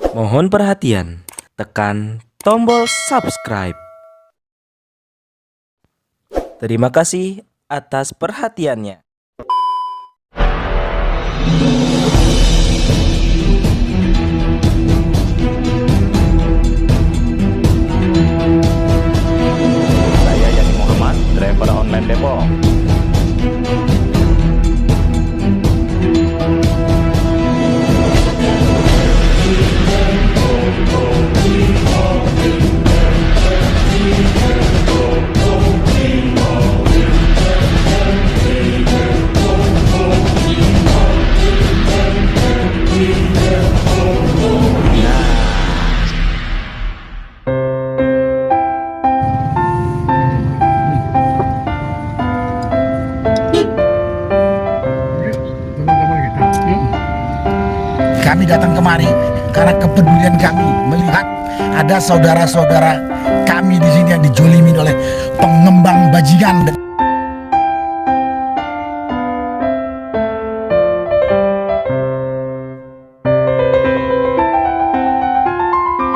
Mohon perhatian, tekan tombol subscribe. Terima kasih atas perhatiannya. Saya Yani Muhammad, driver online Depok. Kami datang kemari karena kepedulian kami melihat ada saudara-saudara kami di sini yang dijolimi oleh pengembang bajingan.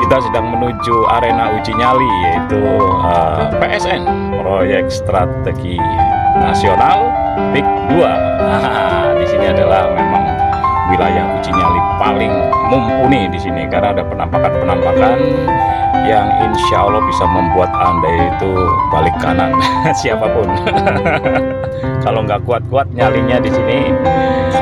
Kita sedang menuju arena uji nyali, yaitu PSN, Proyek Strategi Nasional PIK 2. Di sini adalah memang wilayah uji nyali paling mumpuni di sini karena ada penampakan-penampakan yang insya Allah bisa membuat Anda itu balik kanan siapapun. Kalau nggak kuat-kuat nyalinya di sini,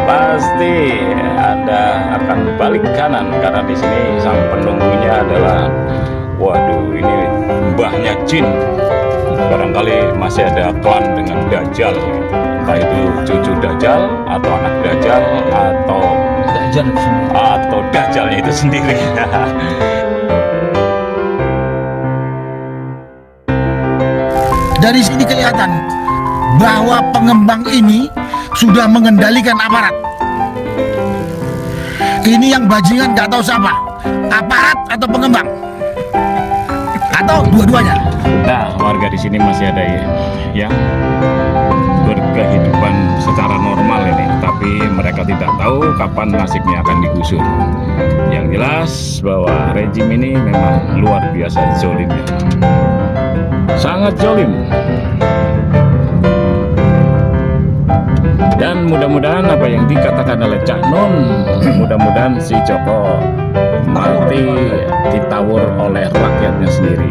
pasti Anda akan balik kanan karena di sini sang penunggunya adalah, waduh, ini mbahnya jin. Barangkali masih ada klan dengan Dajjal, entah itu cucu Dajjal atau anak Dajjal atau Dajjalnya itu sendiri. Dari sini kelihatan bahwa pengembang ini sudah mengendalikan aparat. Ini yang bajingan nggak tahu siapa, aparat atau pengembang, atau dua-duanya. Nah, warga di sini masih ada yang berkehidupan secara normal ini, tapi mereka tidak tahu kapan nasibnya akan digusur. Yang jelas bahwa rejim ini memang luar biasa zolimnya, sangat zolim. Dan mudah-mudahan apa yang dikatakan oleh Cak Nun, mudah-mudahan si Joko mati ditawur oleh rakyatnya sendiri.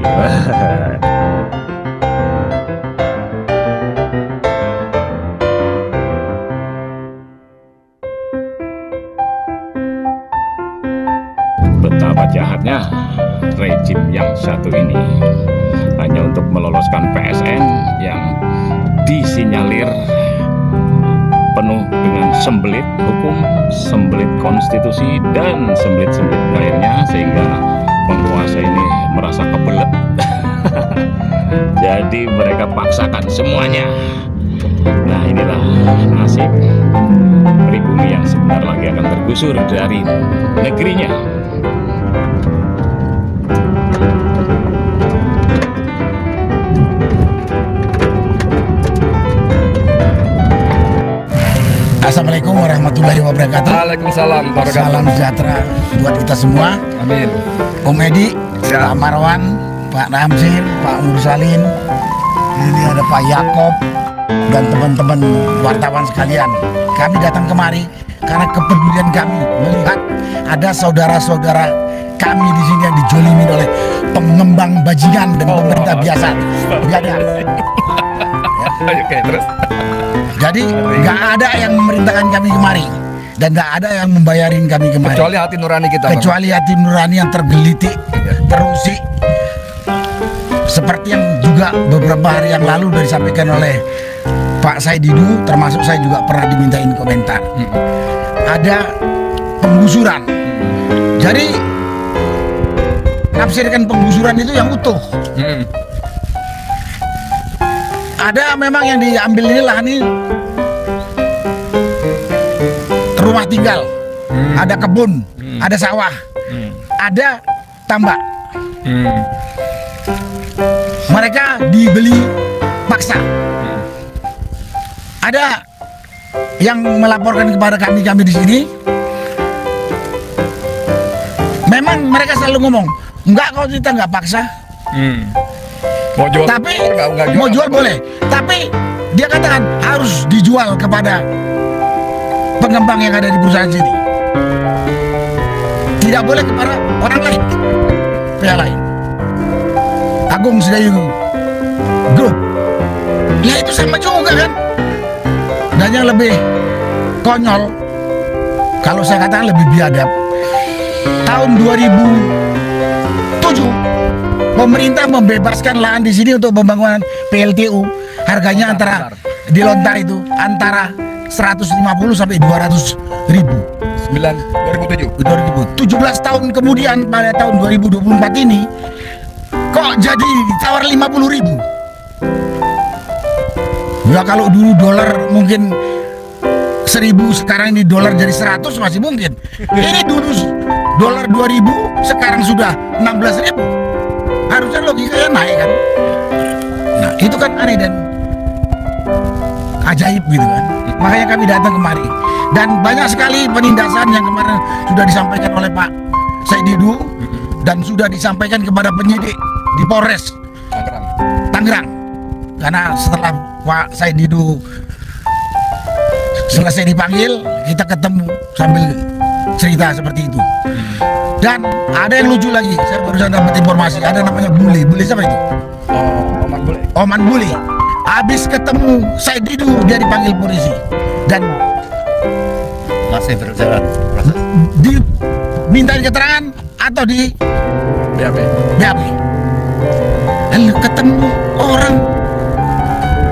Betapa jahatnya rejim yang satu ini, hanya untuk meloloskan PSN yang disinyalir penuh dengan sembelit hukum, sembelit konstitusi, dan sembelit-sembelit lainnya, sehingga penguasa ini merasa kebelet. Jadi mereka paksakan semuanya. Nah, inilah nasib pribumi yang sebentar lagi akan tergusur dari negerinya. Assalamualaikum warahmatullahi wabarakatuh. Waalaikumsalam. Salam sejahtera buat kita semua. Amin. Om Edi, Ya. Pak Marwan, Pak Ramzir, Pak Mursalin, ini ada Pak Yakob dan teman-teman wartawan sekalian. Kami datang kemari karena kepedulian kami melihat ada saudara-saudara kami di sini yang dijolimi oleh pengembang bajingan dan pemerintah biasa. Biadab. Oke, terus. Jadi nggak ada yang memerintahkan kami kemari dan nggak ada yang membayarin kami kemari. Kecuali hati nurani kita. Kecuali hati nurani yang tergelitik, terusik. Seperti yang juga beberapa hari yang lalu sudah disampaikan oleh Pak Saididu, termasuk saya juga pernah dimintain komentar. Ada penggusuran. Jadi nafsirkan penggusuran itu yang utuh. Ada memang yang diambil ini lahan ini rumah tinggal, ada kebun, ada sawah, ada tambak. Mereka dibeli paksa. Ada yang melaporkan kepada kami di sini, memang memang mereka selalu ngomong, enggak kalau kita nggak paksa. Mau jual? Tapi Nggak mau jual boleh. Tapi dia katakan harus dijual kepada pengembang yang ada di perusahaan sini. Tidak boleh kepada orang lain, pihak lain. Agung Sedayu Group. Ya itu sama juga kan. Dan yang lebih konyol, kalau saya katakan lebih biadab, tahun 2007 pemerintah membebaskan lahan di sini untuk pembangunan PLTU. Harganya antara di Lontar itu antara 150 sampai 200 ribu. 2007. 17 tahun kemudian pada tahun 2024 ini kok jadi tawar 50 ribu. Ya kalau dulu dolar mungkin 1000, sekarang ini dolar jadi 100 masih mungkin. Ini dulu dolar 2000, sekarang sudah 16.000. Harusnya logikanya naik kan. Nah itu kan aneh dan ajaib gitu kan. Makanya kami datang kemari. Dan banyak sekali penindasan yang kemarin sudah disampaikan oleh Pak Saididu dan sudah disampaikan kepada penyidik di Polres Tangerang. Karena setelah Pak Saididu selesai dipanggil, kita ketemu sambil cerita seperti itu. Dan ada yang lucu lagi, saya barusan dapat informasi, ada namanya Bule. Bule siapa itu? Oman Bule. Oman Bule. Habis ketemu Saididu, dia dipanggil polisi dan Masih berjalan proses. diminta keterangan atau di BAP. BAP. Lalu ketemu orang,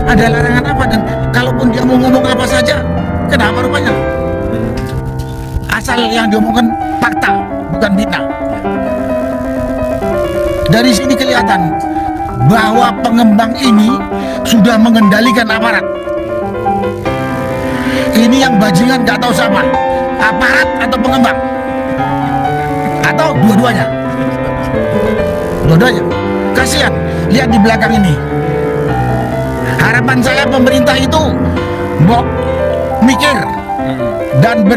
ada larangan apa, dan kalaupun dia mau ngomong apa saja, kenapa rupanya? Asal yang diomongkan fakta, bukan fitnah. Dari sini kelihatan bahwa pengembang ini sudah mengendalikan aparat. Ini yang bajingan gak tahu siapa, aparat atau pengembang, atau dua-duanya. Dua-duanya. Kasihan, lihat di belakang ini. Harapan saya pemerintah itu mau mikir dan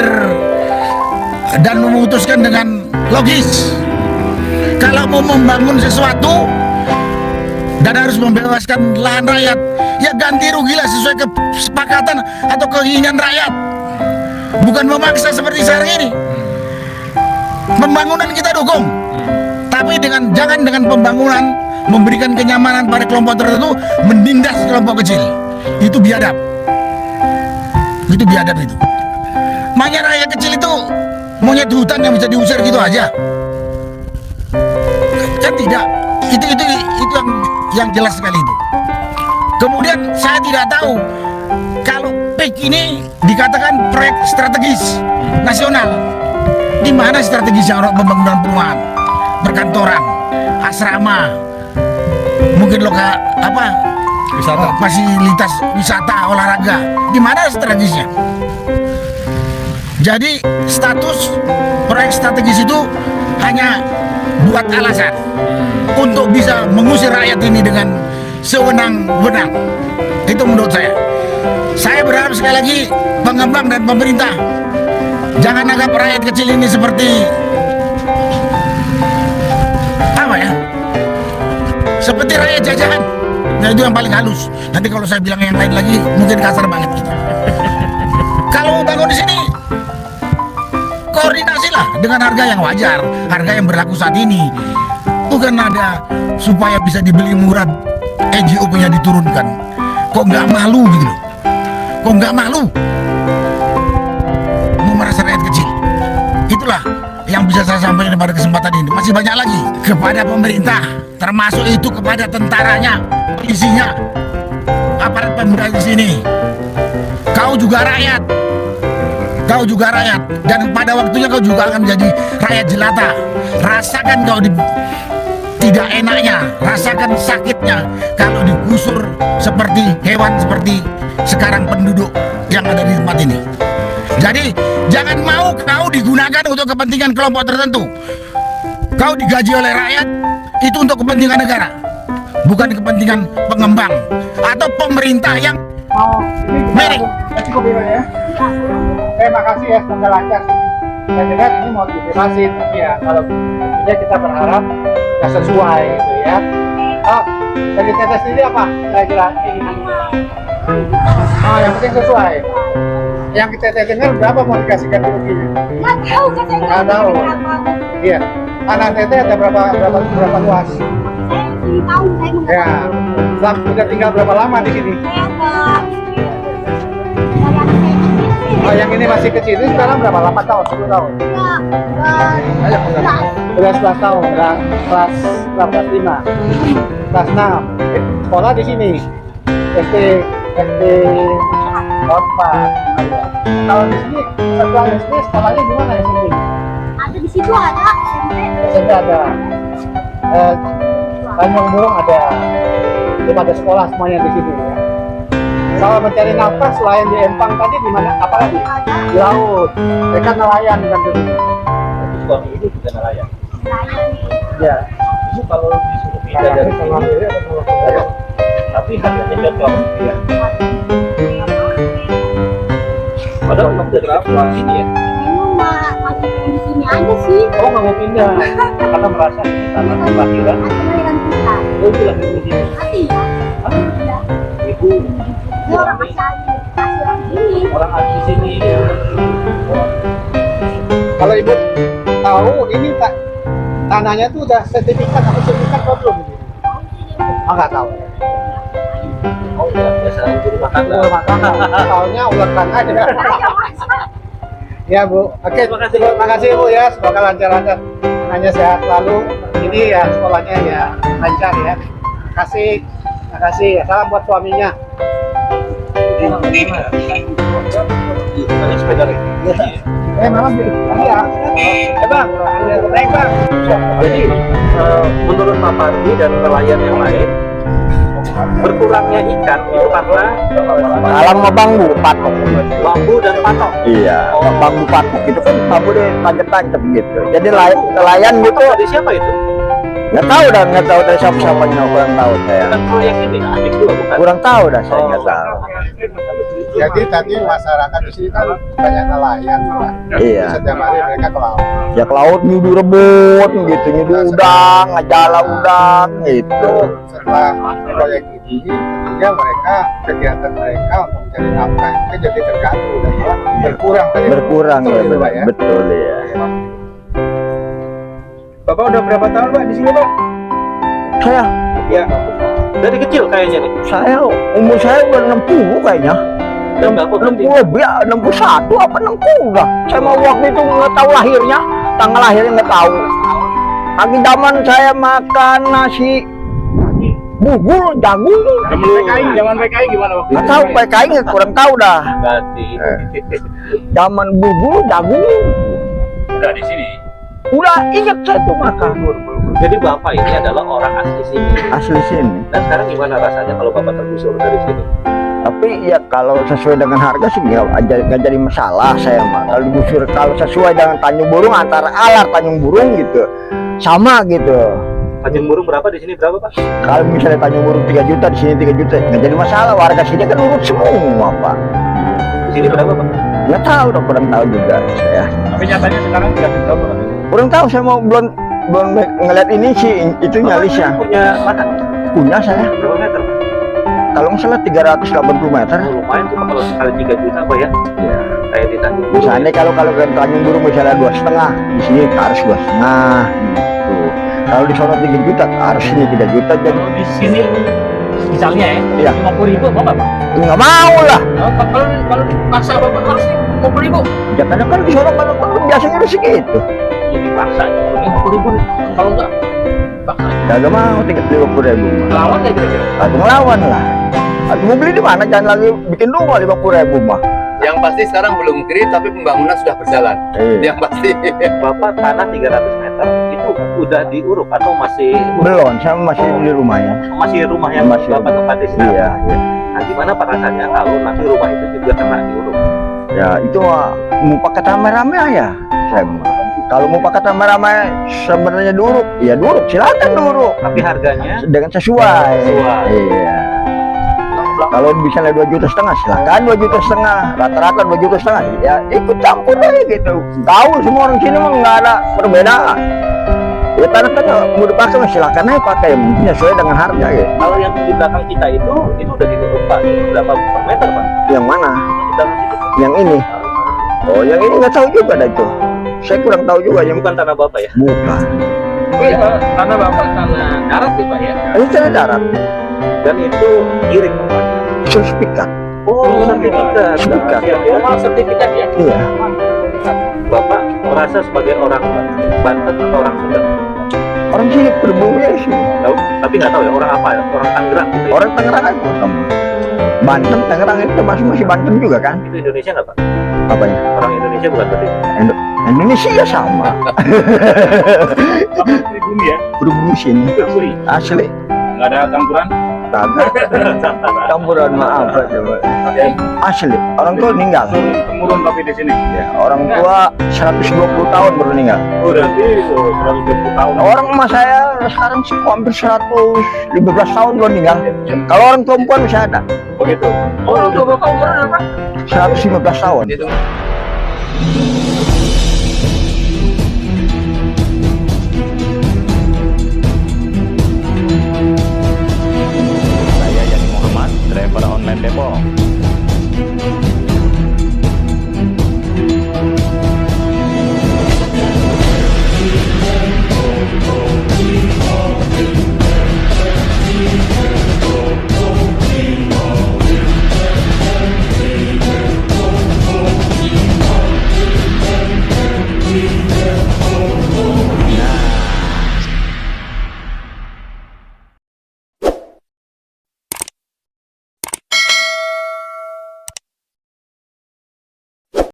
memutuskan dengan logis. Kalau mau membangun sesuatu dan harus membebaskan lahan rakyat, ya ganti rugilah sesuai kesepakatan atau keinginan rakyat. Bukan memaksa seperti sekarang ini. Pembangunan kita dukung, tapi jangan dengan pembangunan memberikan kenyamanan pada kelompok tertentu menindas kelompok kecil. Itu biadab. Itu biadab itu. Makanya rakyat kecil itu monyet hutan yang bisa diusir gitu aja. Kan tidak. Itu yang jelas sekali itu. Kemudian saya tidak tahu kalau PIK ini dikatakan proyek strategis nasional. Di mana strategis yang pembangunan perumahan, perkantoran, asrama, mungkin Wisata. fasilitas wisata, olahraga. Di mana strategisnya? Jadi status proyek strategis itu hanya buat alasan untuk bisa mengusir rakyat ini dengan sewenang-wenang. Itu menurut saya. Saya berharap sekali lagi pengembang dan pemerintah jangan anggap rakyat kecil ini seperti apa ya? Seperti rakyat jajahan. Nah itu yang paling halus. Nanti kalau saya bilang yang lain lagi mungkin kasar banget gitu. Kalau bangun di sini koordinasilah dengan harga yang wajar, harga yang berlaku saat ini. Bukan ada supaya bisa dibeli murah, NGO-nya diturunkan. Kok nggak malu gitu loh? Kok nggak malu? Mau merasa rakyat kecil. Itulah yang bisa saya sampaikan pada kesempatan ini. Masih banyak lagi kepada pemerintah, termasuk itu kepada tentaranya, polisinya, aparat pemerintah di sini. Kau juga rakyat. Kau juga rakyat, dan pada waktunya kau juga akan menjadi rakyat jelata. Rasakan kau tidak enaknya, rasakan sakitnya kalau digusur seperti hewan, seperti sekarang penduduk yang ada di tempat ini. Jadi jangan mau kau digunakan untuk kepentingan kelompok tertentu. Kau digaji oleh rakyat, itu untuk kepentingan negara, bukan kepentingan pengembang atau pemerintah yang mau ini Mary. cukup ya. Terima kasih ya, semoga lancar. saya dengar ini mau dibebasin, tapi ya kalau tentunya kita berharap nggak sesuai gitu ya. Oh, dari Teteh sendiri apa kira-kira keinginan? Oh, yang penting sesuai. Yang kita dengar berapa mau dikasih ganti ruginya? Nggak tahu katanya. Nggak tahu. Iya. Tanah Teteh ada berapa luas? Saya sini tahu saya mau. Ya. Sudah tinggal berapa lama di sini? Saya enggak. Dari anak saya kecil sih. Oh, yang ini masih kecil. Ini sekarang berapa? 8 tahun, 10 tahun? Enggak. Sudah 11 tahun. Kelas 5. Kelas 6. Sekolah di sini. SD tahun 4. Kalau di sini setelah SD sekolahnya di mana di sini? Ada di situ ada SMP. SMP ada. Tanjung Burung ada. Itu pada sekolah semuanya di sini ya. Kalau mencari nafas selain di Empang tadi di mana? Apa lagi? Di laut. Mereka nelayan kan dulu. Suami ibu juga nelayan. Ya. Ibu kalau disuruh pindah dari sini, tapi harganya cocok ya. Padahal memang dari kecil ini ya. Memang masih di sini aja sih. Oh nggak mau pindah karena merasa ini tanah kelahiran. Kelahiran kita. Oh itu lahir di sini. Mati ya. Iya. Ibu Dia orang asal ini. orang asli sini. Kalau ibu tahu ini tanahnya tuh udah sertifikat atau sertifikat atau belum ini? Ah nggak tahu. Oh ya biasa ibu rumah tangga. Tahunya ulekan aja. Ya Bu, oke terima kasih Bu ya, semoga lancar-lancar, hanya sehat selalu. Ini ya sekolahnya ya lancar ya. Terima kasih ya, salam buat suaminya. Ini sepeda lagi. Memang iya. Bang, naik Bang. Jadi menurut Pak Pardi dan nelayan yang lain berkurangnya ikan itu karena alam bambu patok. bambu dan patok. Iya, bambu patok itu kan bambu deh tancap-tancap gitu. Jadi nelayan gitu Dari siapa itu? nggak tahu dari siapa-siapanya, kurang tahu saya. Kan proyek ini adik dua bukan? Kurang tahu dah saya nggak tahu. Jadi tadi masyarakat di sini kan banyak nelayan, Pak. Iya. Setiap hari mereka ke laut. Ya ke laut nyudu rebut gitu, nyudu udang, ngajala udang gitu. Setelah proyek ini, tentunya mereka kegiatan mereka untuk mencari nafkah itu jadi terganggu dan malah berkurang. Berkurang Betul ya, itu, Pak, ya? betul ya. Bapak udah berapa tahun Pak di sini Pak? Saya Ya. Dari kecil kayaknya nih. umur saya udah 60 kayaknya. Dan Bapak berarti 60 lebih, 61 apa 60 dah. Saya mau waktu itu nggak tahu lahirnya, tanggal lahirnya nggak tahu. Lagi zaman saya makan nasi bubur jagung. Zaman PKI gimana waktu Nggak tahu PKI nggak, kurang tahu dah. Berarti Zaman bubur jagung udah di sini. udah ingat saya tuh makan. Jadi Bapak ini adalah orang asli sini. Asli sini. Dan sekarang gimana rasanya kalau Bapak tergusur dari sini? Tapi ya kalau sesuai dengan harga sih nggak jadi masalah saya mah. Kalau digusur kalau sesuai dengan Tanjung Burung, antara Alar Tanjung Burung gitu sama gitu. Tanjung Burung berapa di sini berapa Pak? Kalau misalnya Tanjung Burung 3 juta, di sini 3 juta, nggak jadi masalah. Warga sini kan urut semua Pak. Di sini berapa Pak? Nggak tahu, udah kurang tahu juga saya. Tapi nyatanya sekarang tidak berapa? Kurang tahu, saya mau belum ngeliat ini sih itunya listnya. Punya mana? Punya saya. Berapa meter? Kalau nggak salah 380 meter. Oh, lumayan tuh kalau sekali 3 juta Pak ya? Ya. Kayak di Tanjung Burung. Misalnya kalau ke Tanjung Burung misalnya 2,5, di sini harus 2,5 gitu. Kalau di sana 3 juta, harus sini 3 juta. Jadi Kalau di sini misalnya Iya. 50.000 mau nggak Pak? nggak mau lah. Kalau dipaksa Bapak harus 50.000. Jangan kan di sana kalau biasanya udah segitu. Jadi paksa 50.000. Kalau enggak paksa. Kagak mau 30.000. Lawan ya kira-kira. Atau ngelawan lah. Atau mau beli di mana? Jangan lagi bikin rumah 50.000 mah. Yang pasti sekarang belum kredit tapi pembangunan sudah berjalan. Iya. Yang pasti. Bapak tanah 300 meter itu udah diuruk atau masih Belum, saya masih di rumahnya. masih rumah yang Masih. Bapak tempatin sekarang? Iya, iya. Nah gimana Pak rasanya kalau nanti rumah itu juga kena diuruk? Ya itu mah mau pakai rame-rame ya saya mah. Kalau mau pakai rame-rame sebenarnya duruk, ya duruk, silakan duruk Tapi harganya dengan sesuai. Sesuai. Iya. Kalau misalnya 2,5 juta silakan 2,5 juta, rata-rata 2,5 juta ya ikut campur aja gitu. Tahu semua orang sini mah nggak ada perbedaan. Ya tanah kan mau dipaksa silakan aja pakai, yang penting sesuai dengan harga ya. Kalau yang di belakang kita itu udah ditutup Pak, itu berapa meter Pak? Yang mana? Di belakang situ. Yang ini? Oh yang ini nggak tahu juga dah itu. Saya kurang tahu juga Ini yang bukan tanah Bapak ya? bukan. Tanah Bapak tanah darat nih Pak ya. Ini tanah darat, Dan itu giring Pak. sertifikat. Oh, sertifikat. Sertifikat. Formal sertifikat ya. Iya. Bapak merasa sebagai orang Banten atau orang Sunda? Orang sini berbumbu sih. Tahu? Tapi nggak tahu ya orang apa ya? Orang Tangerang gitu ya? Orang Tangerang aja kamu. Banten, Tangerang itu masih Banten juga kan? Itu Indonesia nggak Pak? Apanya? Orang Indonesia bukan berarti? Indonesia ya sama. Pribumi ya, Berbumbu sini. Asli. nggak ada campuran. Kagak. Campuran maaf Pak, coba. Asli. Orang tua meninggal. Temurun tapi di sini. Ya, orang tua 120 tahun baru meninggal. Berarti 120 tahun. Orang emak saya sekarang sih hampir 115 tahun baru meninggal. Kalau orang perempuan masih ada Begitu. Orang tua Bapak umur berapa? 115 tahun. Itu